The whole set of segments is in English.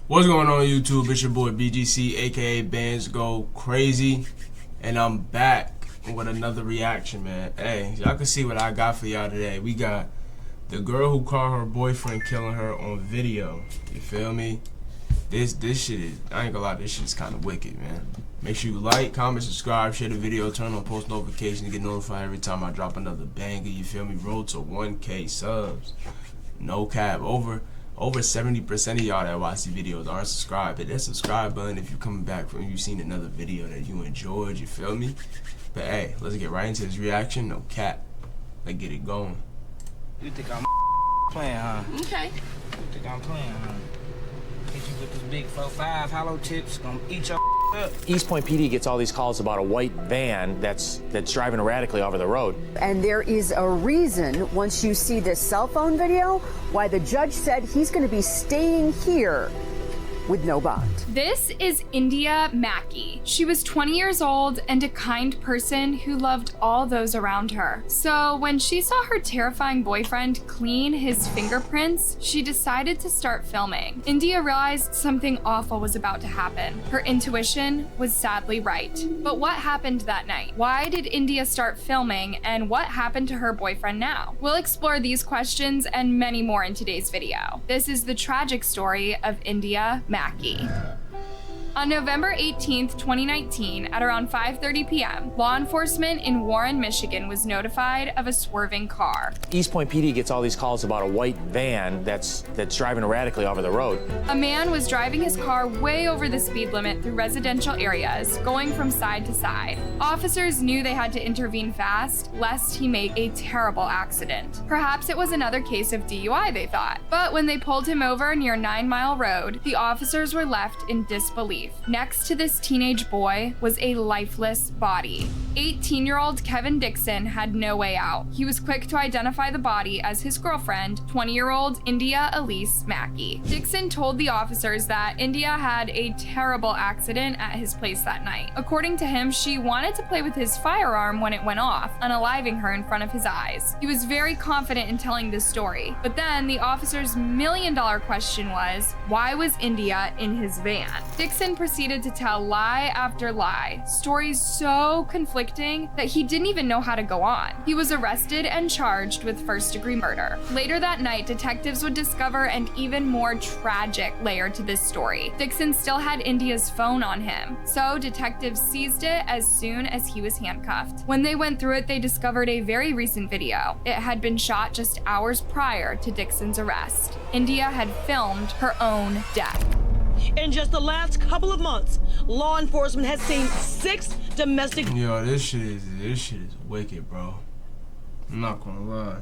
What's going on YouTube? It's your boy BGC, aka Bands Go Crazy, and I'm back with another reaction, man. Hey, y'all can see what I got for y'all today. We got the girl who caught her boyfriend killing her on video. You feel me? This shit is, I ain't gonna lie, this shit is kind of wicked, man. Make sure you like, comment, subscribe, share the video, turn on post notifications to get notified every time I drop another banger. You feel me? Road to 1K subs. No cap. Over 70% of y'all that watch these videos aren't subscribed. Hit that subscribe button if you're coming back from you've seen another video that you enjoyed, you feel me? But hey, let's get right into this reaction. No cap. Let's get it going. You think I'm playing, huh? Okay. You think I'm playing, huh? Hit you with this big 4-5 hollow tips, gonna eat your up. East Point PD gets all these calls about a white van that's driving erratically over the road. And there is a reason, once you see this cell phone video, why the judge said he's going to be staying here with no bond. This is India Mackey. She was 20 years old and a kind person who loved all those around her. So when she saw her terrifying boyfriend clean his fingerprints, she decided to start filming. India realized something awful was about to happen. Her intuition was sadly right. But what happened that night? Why did India start filming, and what happened to her boyfriend now? We'll explore these questions and many more in today's video. This is the tragic story of India Mackey. On November 18th, 2019, at around 5:30 p.m., law enforcement in Warren, Michigan was notified of a swerving car. East Point PD gets all these calls about a white van that's driving erratically over the road. A man was driving his car way over the speed limit through residential areas, going from side to side. Officers knew they had to intervene fast, lest he make a terrible accident. Perhaps it was another case of DUI, they thought. But when they pulled him over near 9 Mile Road, the officers were left in disbelief. Next to this teenage boy was a lifeless body. 18-year-old Kevin Dixon had no way out. He was quick to identify the body as his girlfriend, 20-year-old India Elise Mackey. Dixon told the officers that India had a terrible accident at his place that night. According to him, she wanted to play with his firearm when it went off, unaliving her in front of his eyes. He was very confident in telling this story. But then the officer's million-dollar question was, why was India in his van? Dixon proceeded to tell lie after lie, stories so conflicting that he didn't even know how to go on. He was arrested and charged with first-degree murder. Later that night, detectives would discover an even more tragic layer to this story. Dixon still had India's phone on him, so detectives seized it as soon as he was handcuffed. When they went through it, they discovered a very recent video. It had been shot just hours prior to Dixon's arrest. India had filmed her own death. In just the last couple of months, law enforcement has seen 6 domestic... Yo, this shit is wicked, bro. I'm not gonna lie.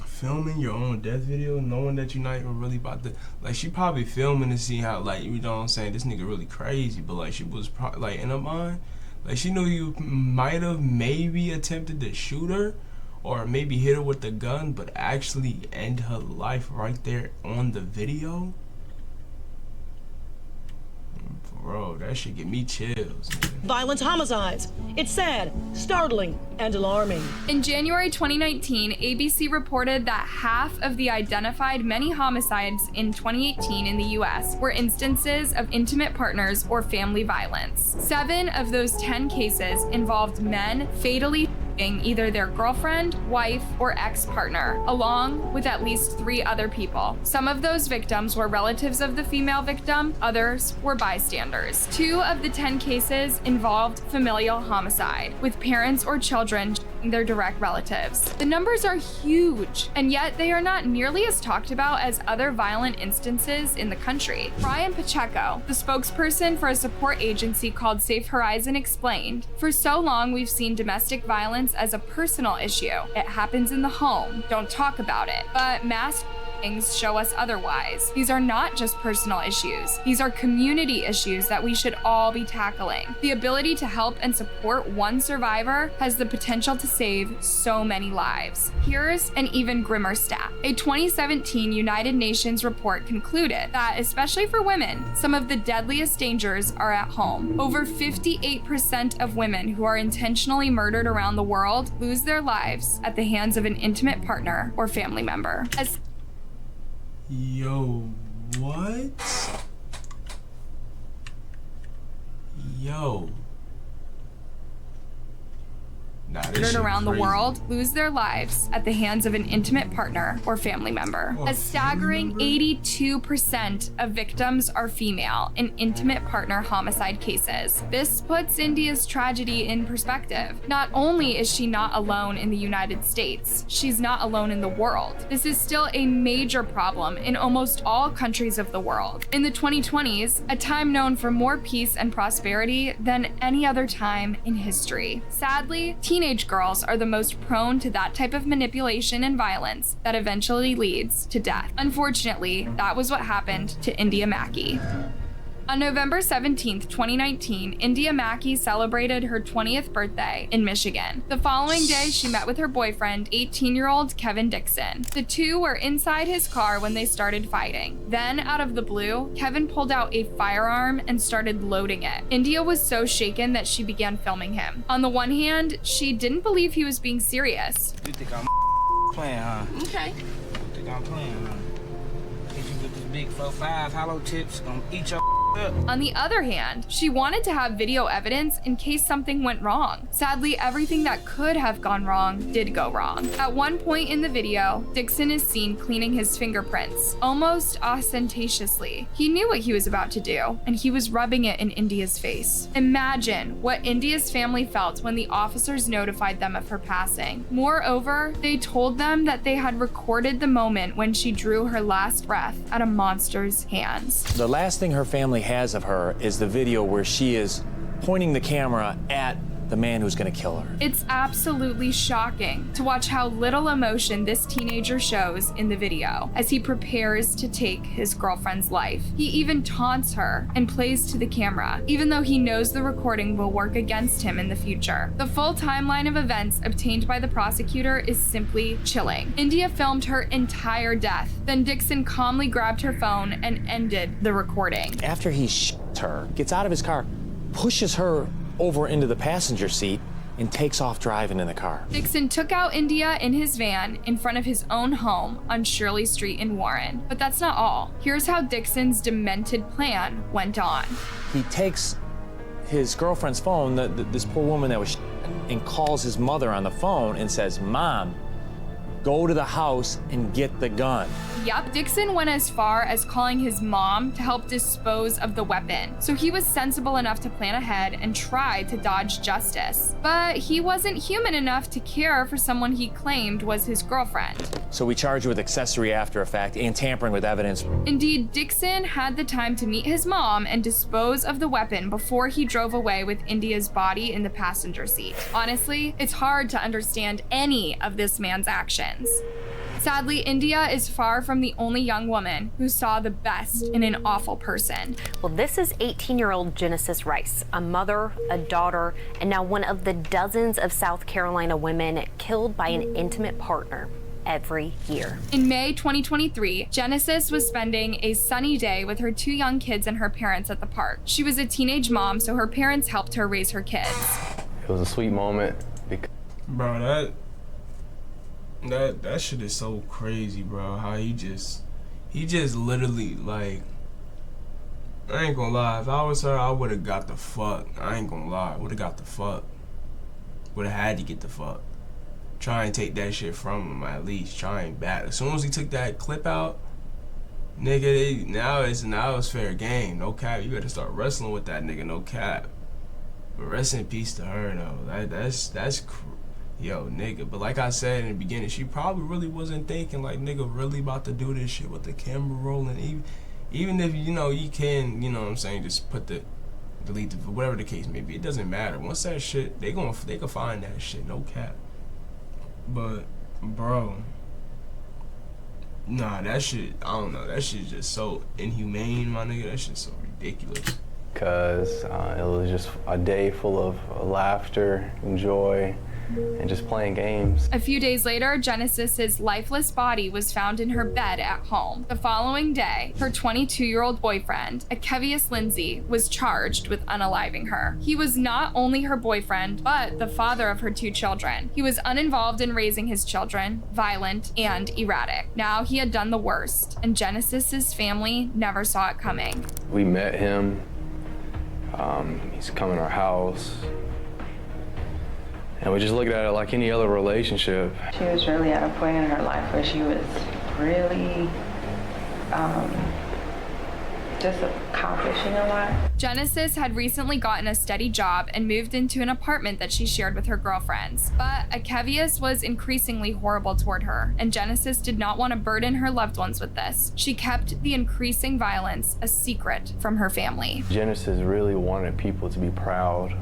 Filming your own death video, knowing that you're not even really about to... Like, she probably filming to see how, like, you know what I'm saying, this nigga really crazy, but, like, she was probably, like, in her mind, like, she knew you might have maybe attempted to shoot her, or maybe hit her with the gun, but actually end her life right there on the video. Bro, that should give me chills, man. Violent homicides. It's sad, startling, and alarming. In January 2019, ABC reported that half of the identified many homicides in 2018 in the US were instances of intimate partners or family violence. 7 of those 10 cases involved men fatally either their girlfriend, wife, or ex-partner, along with at least 3 other people. Some of those victims were relatives of the female victim, others were bystanders. 2 of the 10 cases involved familial homicide, with parents or children shooting their direct relatives. The numbers are huge, and yet they are not nearly as talked about as other violent instances in the country. Brian Pacheco, the spokesperson for a support agency called Safe Horizon, explained, "For so long we've seen domestic violence as a personal issue. It happens in the home. Don't talk about it. But mass shootings show us otherwise. These are not just personal issues. These are community issues that we should all be tackling. The ability to help and support one survivor has the potential to save so many lives." Here's an even grimmer stat. A 2017 United Nations report concluded that, especially for women, some of the deadliest dangers are at home. Over 58% of women who are intentionally murdered around the world lose their lives at the hands of an intimate partner or family member. Yo, What? Yo. Nah, this Children shit around the crazy. world lose their lives at the hands of an intimate partner or family member. Oh, A staggering 82% of victims are female in intimate partner homicide cases. This puts India's tragedy in perspective. Not only is she not alone in the United States, she's not alone in the world. This is still a major problem in almost all countries of the world. In the 2020s, a time known for more peace and prosperity than any other time in history. Sadly, teenage girls are the most prone to that type of manipulation and violence that eventually leads to death. Unfortunately, that was what happened to India Mackey. On November 17th, 2019, India Mackey celebrated her 20th birthday in Michigan. The following day, she met with her boyfriend, 18-year-old Kevin Dixon. The two were inside his car when they started fighting. Then, out of the blue, Kevin pulled out a firearm and started loading it. India was so shaken that she began filming him. On the one hand, she didn't believe he was being serious. You think I'm playing, huh? Okay. You think I'm playing, huh? Hit you with this big 4-5 hollow tips, gonna eat your up. On the other hand, she wanted to have video evidence in case something went wrong. Sadly, everything that could have gone wrong did go wrong. At one point in the video, Dixon is seen cleaning his fingerprints, almost ostentatiously. He knew what he was about to do, and he was rubbing it in India's face. Imagine what India's family felt when the officers notified them of her passing. Moreover, they told them that they had recorded the moment when she drew her last breath at a monster's hands. The last thing her family has of her is the video where she is pointing the camera at the man who's going to kill her. It's absolutely shocking to watch how little emotion this teenager shows in the video as he prepares to take his girlfriend's life. He even taunts her and plays to the camera, even though he knows the recording will work against him in the future. The full timeline of events obtained by the prosecutor is simply chilling. India filmed her entire death. Then Dixon calmly grabbed her phone and ended the recording. After he shoots her, gets out of his car, pushes her over into the passenger seat, and takes off driving in the car. Dixon took out India in his van in front of his own home on Shirley Street in Warren. But that's not all. Here's how Dixon's demented plan went on. He takes his girlfriend's phone, this poor woman that was and calls his mother on the phone and says, "Mom, go to the house and get the gun." Yup, Dixon went as far as calling his mom to help dispose of the weapon. So he was sensible enough to plan ahead and try to dodge justice. But he wasn't human enough to care for someone he claimed was his girlfriend. So we charge you with accessory after effect and tampering with evidence. Indeed, Dixon had the time to meet his mom and dispose of the weapon before he drove away with India's body in the passenger seat. Honestly, it's hard to understand any of this man's actions. Sadly, India is far from the only young woman who saw the best in an awful person. Well, this is 18-year-old Genesis Rice, a mother, a daughter, and now one of the dozens of South Carolina women killed by an intimate partner every year. In May 2023, Genesis was spending a sunny day with her 2 young kids and her parents at the park. She was a teenage mom, so her parents helped her raise her kids. It was a sweet moment. Bro, that shit is so crazy, bro. How he just literally, like, I ain't gonna lie. If I was her, I would've got the fuck. I ain't gonna lie. Would've got the fuck. Would've had to get the fuck. Try and take that shit from him, at least. Try and back. As soon as he took that clip out, nigga, now it's fair game. No cap. You gotta start wrestling with that nigga. No cap. But rest in peace to her, though. That's yo, nigga. But like I said in the beginning, she probably really wasn't thinking, like, nigga, really about to do this shit with the camera rolling. Even if, you can, what I'm saying, just put delete the, whatever the case may be. It doesn't matter. Once that shit, they can find that shit. No cap. But, bro, nah, that shit, I don't know. That shit's just so inhumane, my nigga. That shit's so ridiculous. Because it was just a day full of laughter and joy. and just playing games. A few days later, Genesis's lifeless body was found in her bed at home. The following day, her 22-year-old boyfriend, Akevius Lindsay, was charged with unaliving her. He was not only her boyfriend, but the father of her 2 children. He was uninvolved in raising his children, violent, and erratic. Now he had done the worst, and Genesis's family never saw it coming. We met him. He's come in our house. And we just looked at it like any other relationship. She was really at a point in her life where she was really just accomplishing a lot. Genesis had recently gotten a steady job and moved into an apartment that she shared with her girlfriends. But Akevius was increasingly horrible toward her, and Genesis did not want to burden her loved ones with this. She kept the increasing violence a secret from her family. Genesis really wanted people to be proud.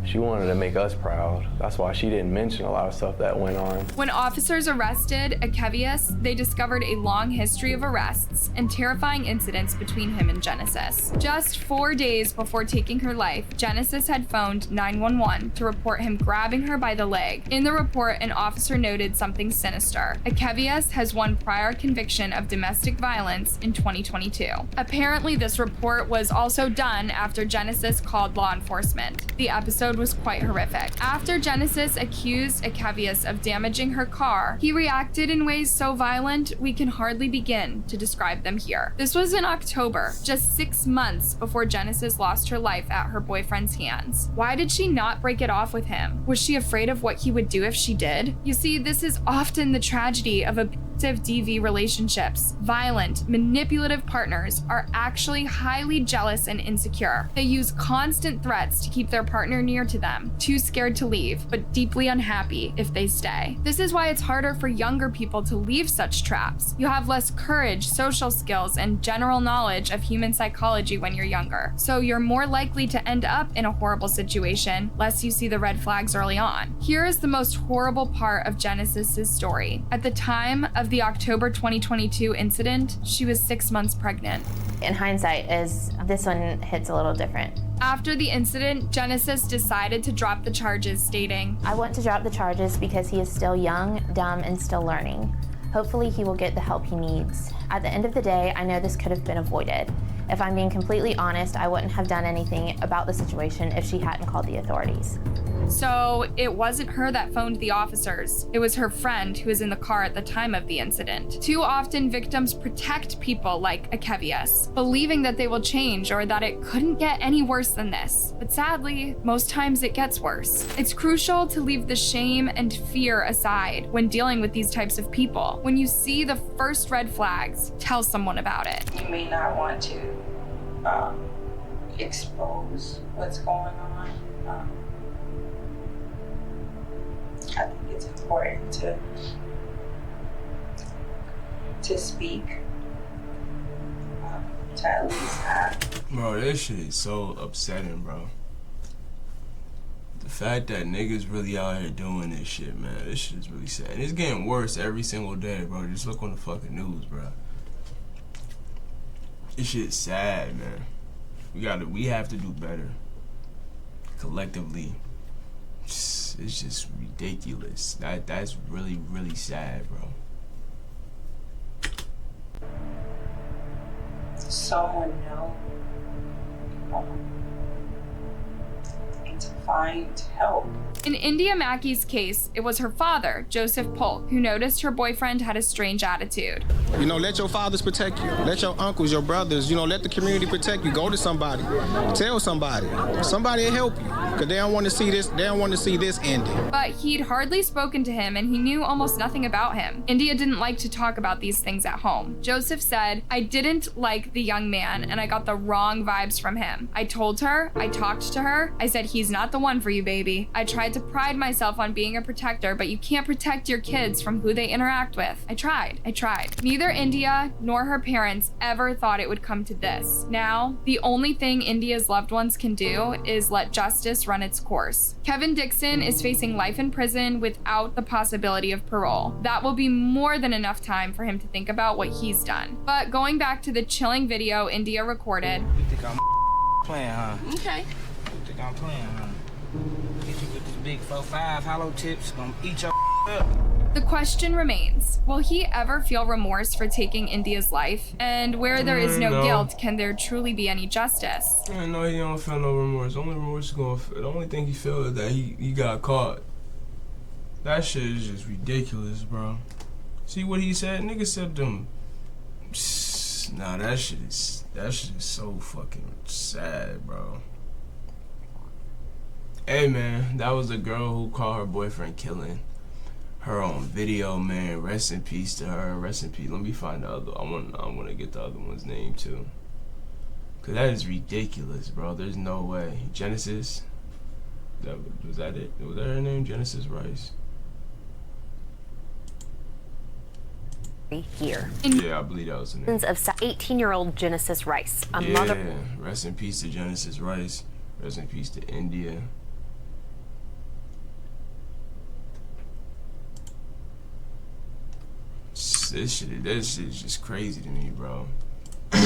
She wanted to make us proud. That's why she didn't mention a lot of stuff that went on. When officers arrested Akevius, they discovered a long history of arrests and terrifying incidents between him and Genesis. Just 4 days before taking her life, Genesis had phoned 911 to report him grabbing her by the leg. In the report, an officer noted something sinister. Akevius has one prior conviction of domestic violence in 2022. Apparently, this report was also done after Genesis called law enforcement. The episode was quite horrific. After Genesis accused Akevius of damaging her car, he reacted in ways so violent we can hardly begin to describe them here. This was in October, just 6 months before Genesis lost her life at her boyfriend's hands. Why did she not break it off with him? Was she afraid of what he would do if she did? You see, this is often the tragedy of abusive DV relationships. Violent, manipulative partners are actually highly jealous and insecure. They use constant threats to keep their partner near to them, too scared to leave, but deeply unhappy if they stay. This is why it's harder for younger people to leave such traps. You have less courage, social skills, and general knowledge of human psychology when you're younger, so you're more likely to end up in a horrible situation, lest you see the red flags early on. Here is the most horrible part of Genesis's story. At the time of the October 2022 incident, she was 6 months pregnant. In hindsight, this one hits a little different. After the incident, Genesis decided to drop the charges, stating, "I want to drop the charges because he is still young, dumb, and still learning. Hopefully he will get the help he needs. At the end of the day, I know this could have been avoided. If I'm being completely honest, I wouldn't have done anything about the situation if she hadn't called the authorities." So it wasn't her that phoned the officers. It was her friend who was in the car at the time of the incident. Too often, victims protect people like Akevius, believing that they will change or that it couldn't get any worse than this. But sadly, most times it gets worse. It's crucial to leave the shame and fear aside when dealing with these types of people. When you see the first red flags, tell someone about it. You may not want to expose what's going on. I think it's important to speak, to at least have. Bro, this shit is so upsetting, bro. The fact that niggas really out here doing this shit, man, this shit is really sad. And it's getting worse every single day, bro. Just look on the fucking news, bro. This shit is sad, man. We have to do better. Collectively. It's just ridiculous. That's really, really sad, bro. Someone know and to find help. In India Mackey's case, it was her father, Joseph Polk, who noticed her boyfriend had a strange attitude. You know, let your fathers protect you. Let your uncles, your brothers, let the community protect you. Go to somebody. Tell somebody. Somebody will help you. Because they don't want to see this. They don't want to see this ending. But he'd hardly spoken to him and he knew almost nothing about him. India didn't like to talk about these things at home. Joseph said, "I didn't like the young man and I got the wrong vibes from him. I told her, I talked to her, I said, he's not the one for you, baby. I tried to pride myself on being a protector, but you can't protect your kids from who they interact with. I tried. Neither India nor her parents ever thought it would come to this. Now, the only thing India's loved ones can do is let justice run its course. Kevin Dixon is facing life in prison without the possibility of parole. That will be more than enough time for him to think about what he's done. But going back to the chilling video India recorded. You think I'm playing, huh? Okay. You think I'm playing, huh? Hit you with this big 4-5 hollow tips, gonna eat your up. The question remains, will he ever feel remorse for taking India's life? And where there is no guilt, can there truly be any justice? No, he don't feel no remorse. The only thing he feels is that he got caught. That shit is just ridiculous, bro. See what he said? Nigga said them. Nah, that shit is so fucking sad, bro. Hey man, that was the girl who caught her boyfriend killing her on video, man. Rest in peace to her. Rest in peace. Let me find the other. I want to get the other one's name too, cause that is ridiculous, bro. There's no way. Genesis. Was that it? Was that her name? Genesis Rice. Here. Yeah, I believe that was the name. Of 18-year-old Genesis Rice, a mother. Rest in peace to Genesis Rice. Rest in peace to India. This shit is just crazy to me, bro. But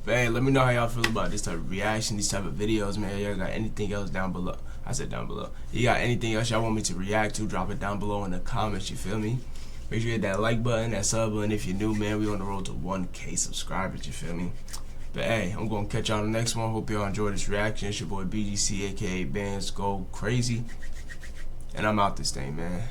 hey, let me know how y'all feel about this type of reaction, these type of videos, man. Y'all got anything else down below? I said down below. You got anything else y'all want me to react to? Drop it down below in the comments, you feel me? Make sure you hit that like button, that sub button if you're new, man. We on the road to 1K subscribers, you feel me? But hey, I'm gonna catch y'all on the next one. Hope y'all enjoyed this reaction. It's your boy BGC, aka Bands Go Crazy. And I'm out this thing, man.